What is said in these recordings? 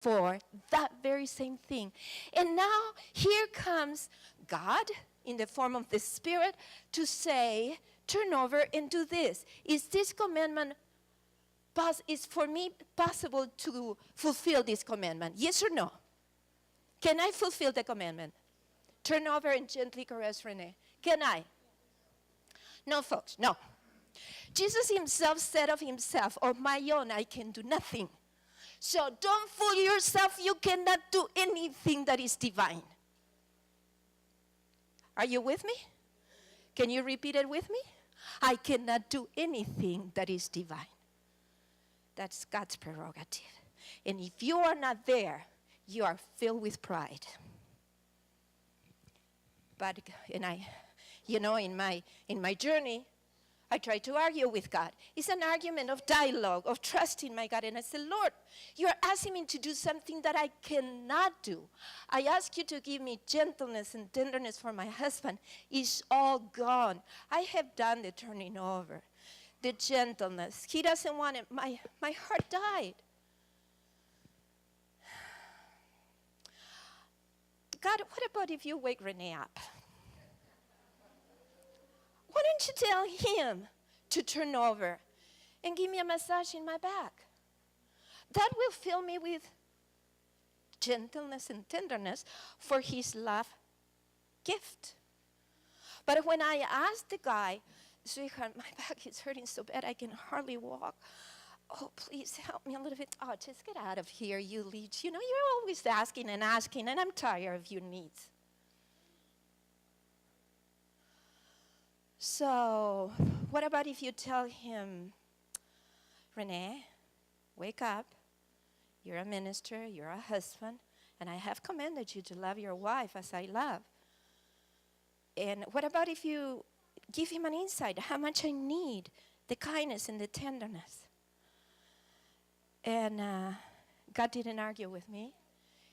for that very same thing. And now here comes God in the form of the Spirit to say, turn over and do this. Is this commandment, is for me possible to fulfill this commandment? Yes or no? Can I fulfill the commandment? Turn over and gently caress Renee. Can I? No, folks, no. Jesus himself said of himself, of my own, I can do nothing. So don't fool yourself. You cannot do anything that is divine. Are you with me? Can you repeat it with me? I cannot do anything that is divine. That's God's prerogative. And if you are not there, you are filled with pride. But, and in my journey, I try to argue with God. It's an argument of dialogue, of trusting my God. And I said, Lord, you're asking me to do something that I cannot do. I ask you to give me gentleness and tenderness for my husband. It's all gone. I have done the turning over, the gentleness. He doesn't want it. My heart died. God, what about if you wake Renee up? Why don't you tell him to turn over and give me a massage in my back? That will fill me with gentleness and tenderness for his love gift. But when I asked the guy, sweetheart, my back is hurting so bad I can hardly walk. Oh, please help me a little bit. Oh, just get out of here, you leech. You know, you're always asking, and I'm tired of your needs. So, what about if you tell him, Renee, wake up. You're a minister, you're a husband, and I have commanded you to love your wife as I love. And what about if you give him an insight how much I need the kindness and the tenderness? And God didn't argue with me.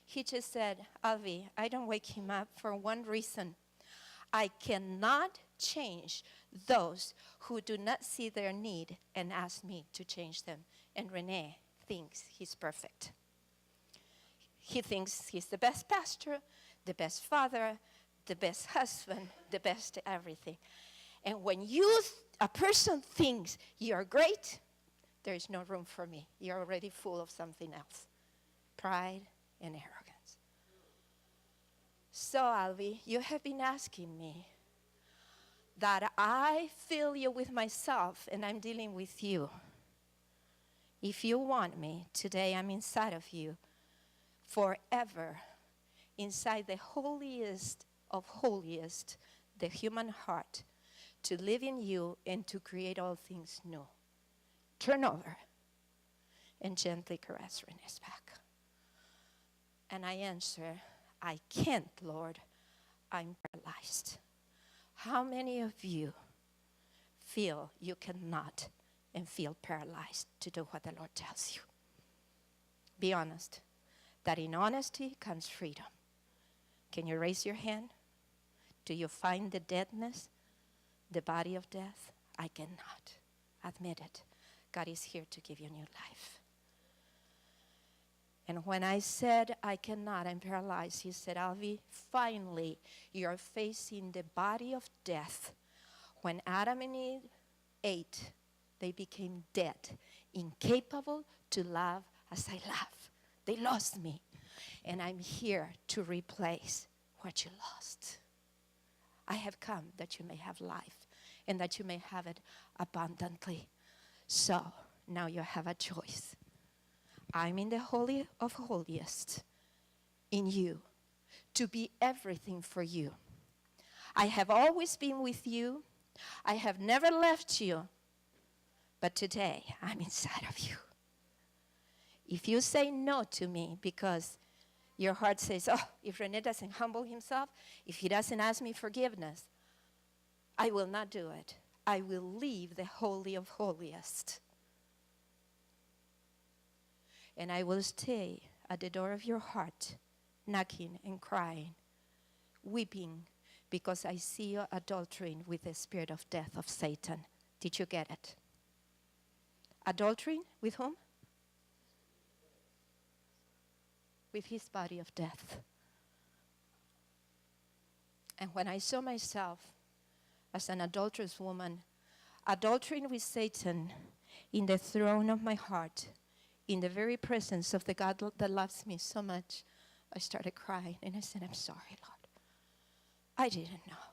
He just said, Alvi, I don't wake him up for one reason. I cannot change those who do not see their need and ask me to change them. And Renee thinks he's perfect. He thinks he's the best pastor, the best father, the best husband, the best everything. And when a person thinks you're great, there is no room for me. You're already full of something else. Pride and arrogance. So, Alvi, you have been asking me that I fill you with myself and I'm dealing with you. If you want me, today I'm inside of you forever, inside the holiest of holiest, the human heart, to live in you and to create all things new. Turn over and gently caress Renee's back. And I answer, I can't, Lord. I'm paralyzed. How many of you feel you cannot and feel paralyzed to do what the Lord tells you? Be honest. That in honesty comes freedom. Can you raise your hand? Do you find the deadness, the body of death? I cannot. Admit it. God is here to give you new life. And when I said, I cannot, I'm paralyzed, he said, Alvi, finally, you're facing the body of death. When Adam and Eve ate, they became dead, incapable to love as I love. They lost me. And I'm here to replace what you lost. I have come that you may have life and that you may have it abundantly. So now you have a choice. I'm in the Holy of Holiest in you to be everything for you. I have always been with you. I have never left you. But today, I'm inside of you. If you say no to me because your heart says, oh, if Rene doesn't humble himself, if he doesn't ask me forgiveness, I will not do it. I will leave the Holy of Holiest. And I will stay at the door of your heart, knocking and crying, weeping, because I see you adultering with the spirit of death of Satan. Did you get it? Adultering with whom? with his body of death. And when I saw myself as an adulterous woman, adultering with Satan in the throne of my heart, in the very presence of the God that loves me so much, I started crying and I said, I'm sorry, Lord. I didn't know.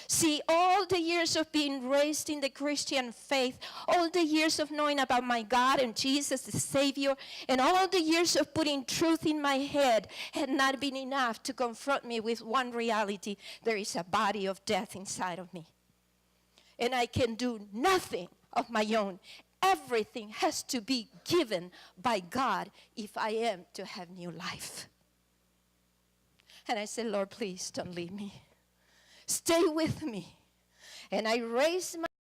See, all the years of being raised in the Christian faith, all the years of knowing about my God and Jesus the Savior, and all the years of putting truth in my head had not been enough to confront me with one reality. There is a body of death inside of me. And I can do nothing of my own. Everything has to be given by God if I am to have new life. And I said, Lord, please don't leave me. Stay with me. And I raised my